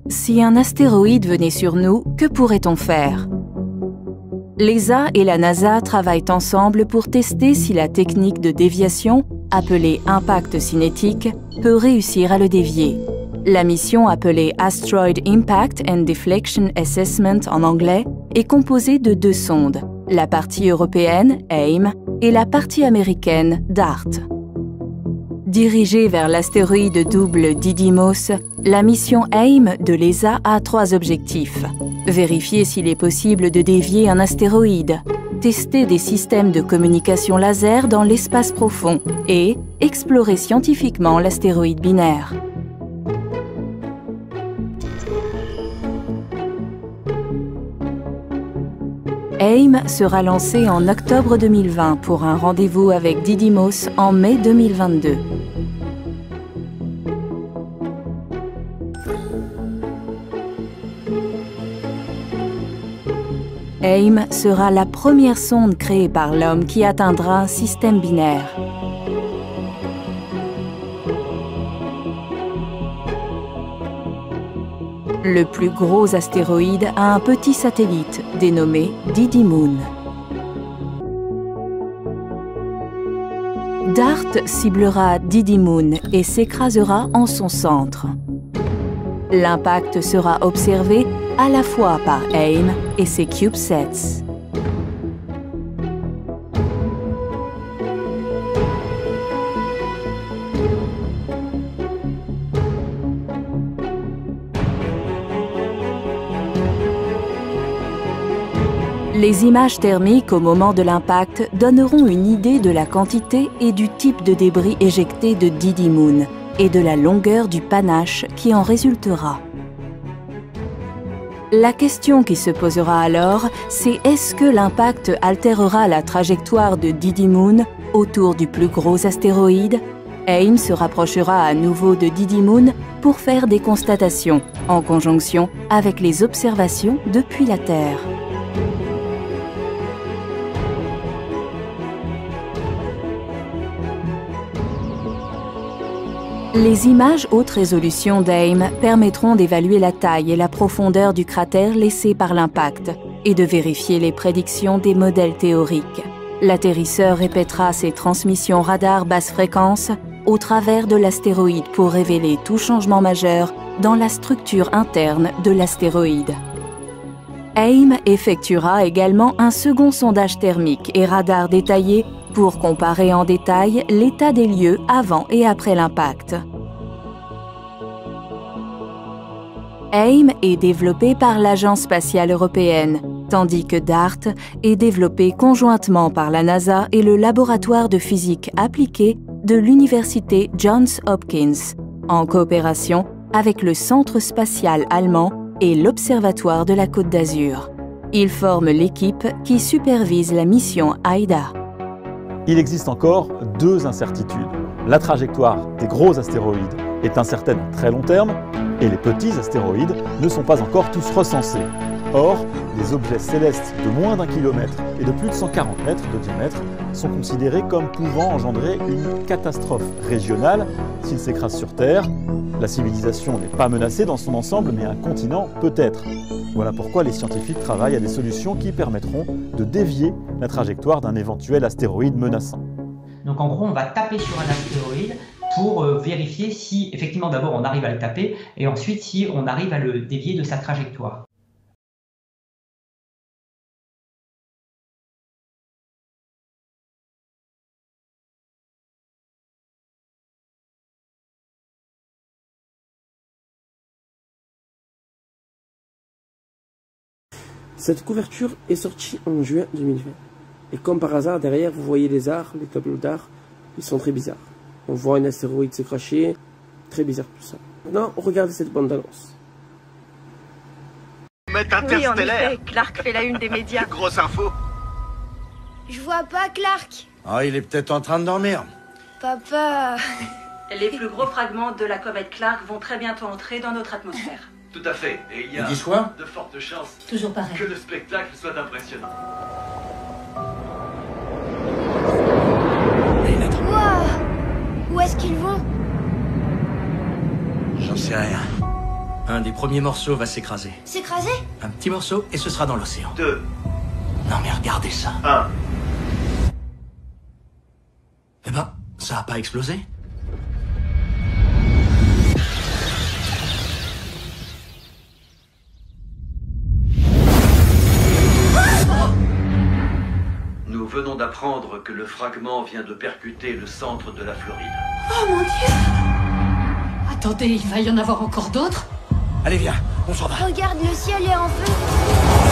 Si un astéroïde venait sur nous, que pourrait-on faire? L'ESA et la NASA travaillent ensemble pour tester si la technique de déviation, appelée impact cinétique, peut réussir à le dévier. La mission appelée Asteroid Impact and Deflection Assessment en anglais est composée de 2 sondes, la partie européenne, AIM, et la partie américaine, DART. Dirigée vers l'astéroïde double Didymos, la mission AIM de l'ESA a 3 objectifs. Vérifier s'il est possible de dévier un astéroïde, tester des systèmes de communication laser dans l'espace profond et explorer scientifiquement l'astéroïde binaire. AIM sera lancé en octobre 2020 pour un rendez-vous avec Didymos en mai 2022. AIM sera la première sonde créée par l'homme qui atteindra un système binaire. Le plus gros astéroïde a un petit satellite dénommé Didymoon. DART ciblera Didymoon et s'écrasera en son centre. L'impact sera observé à la fois par AIM et ses CubeSats. Les images thermiques au moment de l'impact donneront une idée de la quantité et du type de débris éjecté de Didymoon et de la longueur du panache qui en résultera. La question qui se posera alors, c'est est-ce que l'impact altérera la trajectoire de Didymoon autour du plus gros astéroïde? AIM se rapprochera à nouveau de Didymoon pour faire des constatations, en conjonction avec les observations depuis la Terre. Les images haute résolution d'AIM permettront d'évaluer la taille et la profondeur du cratère laissé par l'impact et de vérifier les prédictions des modèles théoriques. L'atterrisseur répétera ses transmissions radar basse fréquence au travers de l'astéroïde pour révéler tout changement majeur dans la structure interne de l'astéroïde. AIM effectuera également un second sondage thermique et radar détaillé pour comparer en détail l'état des lieux avant et après l'impact. AIM est développé par l'Agence spatiale européenne, tandis que DART est développé conjointement par la NASA et le laboratoire de physique appliquée de l'université Johns Hopkins, en coopération avec le Centre spatial allemand et l'Observatoire de la Côte d'Azur. Ils forment l'équipe qui supervise la mission AIDA. Il existe encore 2 incertitudes. La trajectoire des gros astéroïdes est incertaine à très long terme et les petits astéroïdes ne sont pas encore tous recensés. Or, les objets célestes de moins d'1 kilomètre et de plus de 140 mètres de diamètre sont considérés comme pouvant engendrer une catastrophe régionale s'ils s'écrasent sur Terre. La civilisation n'est pas menacée dans son ensemble, mais un continent peut-être. Voilà pourquoi les scientifiques travaillent à des solutions qui permettront de dévier la trajectoire d'un éventuel astéroïde menaçant. Donc en gros, on va taper sur un astéroïde pour vérifier si, effectivement, d'abord on arrive à le taper, et ensuite si on arrive à le dévier de sa trajectoire. Cette couverture est sortie en juin 2020. Et comme par hasard, derrière, vous voyez les arts, les tableaux d'art, ils sont très bizarres. On voit un astéroïde se cracher, très bizarre tout ça. Maintenant, regardez cette bande-annonce. Oui, en effet, Clark fait la une des médias. Grosse info. Je vois pas Clark. Ah, il est peut-être en train de dormir. Papa... Les plus gros fragments de la comète Clark vont très bientôt entrer dans notre atmosphère. Tout à fait. Et il y a de fortes chances Toujours pareil. que le spectacle soit impressionnant. Wow. Où est-ce qu'ils vont? J'en sais rien. Un des premiers morceaux va s'écraser. S'écraser? Un petit morceau et ce sera dans l'océan. 2. Non mais regardez ça. 1. Eh ben, ça a pas explosé? Nous venons d'apprendre que le fragment vient de percuter le centre de la Floride. Oh mon Dieu! Attendez, il va y en avoir encore d'autres? Allez, viens, on s'en va. Regarde, le ciel est en feu.